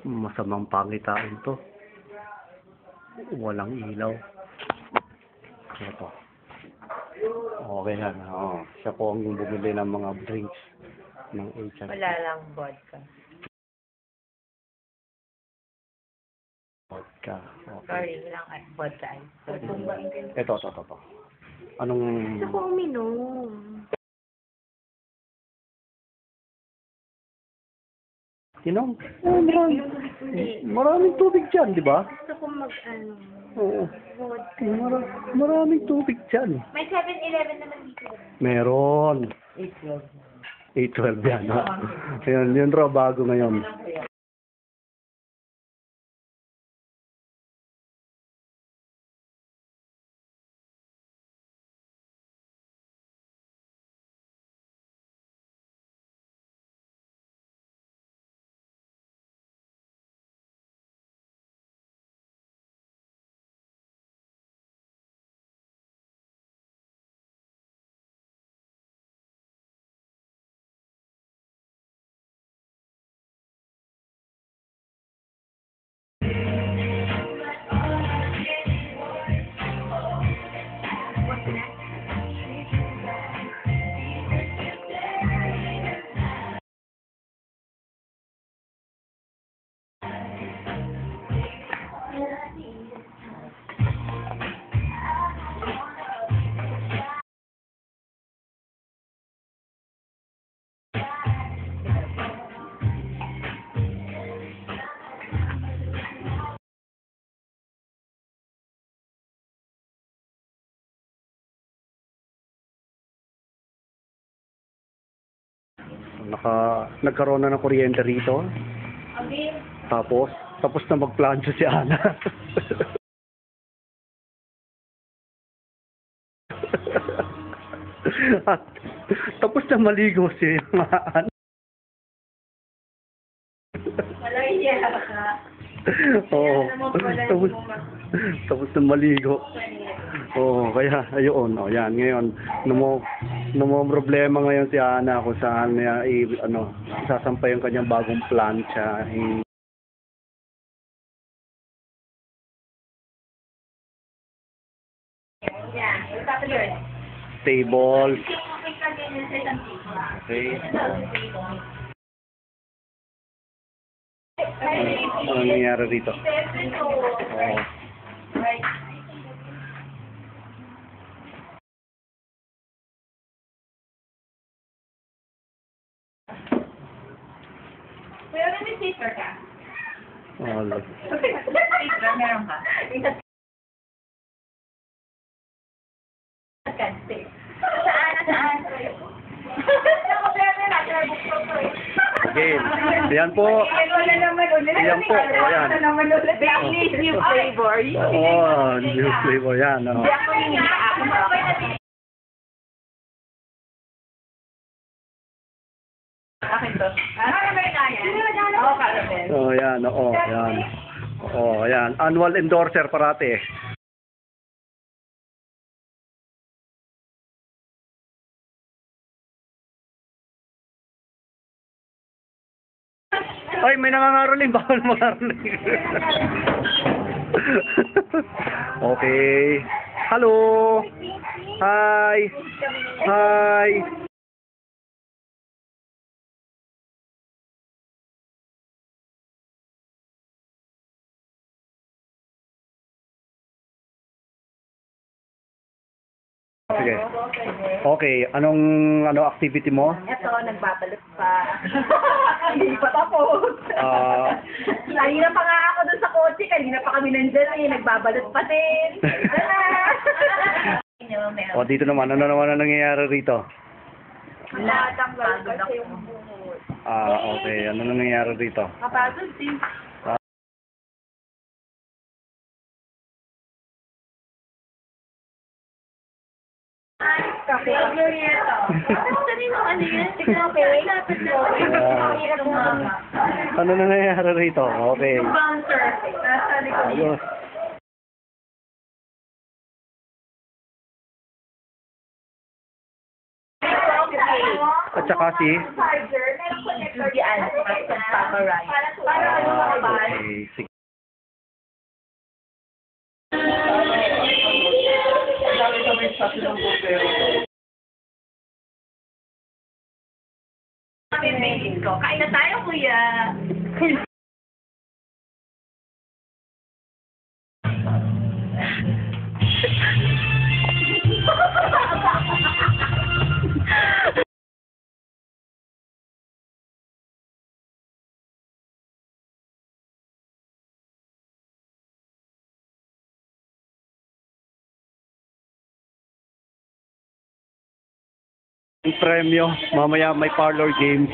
Masamang pangitain to. Walang ilaw. Ito. Okay yan. Oo. Siya po ang bumili ng mga drinks ng HRT. Wala lang vodka. Vodka. Okay. Sorry, lang vodka. Ito. Anong... Gusto ko uminom. Inom? Maraming tubig dyan, di ba? Gusto ko Oo. vodka. Maraming tubig dyan. May 7-Eleven naman dito. Meron. 812 yan. Yun raw bago ngayon. Nagkaroon na ng kuryente rito. Tapos na magplancha si Ana. At tapos na maligo si Ana. Wala iya ka. Oo. Tapos na maligo. Oo, kaya ayun, yan ngayon problema ngayon si Ana kung saan niya sasampay ang kanyang bagong plancha. Table. Okay. Ano nangyayari dito? Oo. Kuya, may sister ka? Wala. Sister, meron ka? Saan? Again. Yan po. Yan po. Ayan. Baileys new flavor. Oo, new flavor yan. Hindi ako hindi ako. Akin to. Oh, yan. Oo, yan. Oo, yan. Annual endorser parate. Ay, may nangangaroling. Bawal mangaroling. Okay. Hello. Hi. Hi. Sige. Okay, anong activity mo? Ito, nagbabalot pa. Hindi pa tapos. Kanina pa nga ako dun sa kotse, kanina pa kami nandyan nagbabalot pa din. O, dito naman, ano naman ang nangyayari rito? Wala, tanggal kasi yung buhol. Okay, ano nangyayari rito? Kapagod din. Kape. Ano na nangyayari rito? Okay. Bouncer. Nasa likod. Ayos. At saka si... Judy Ann, Papa Ryan. Para ano mga ba? Okay, sige. Pipiliin ko. Kain na tayo, kuya. Premyo, mamaya may parlor game.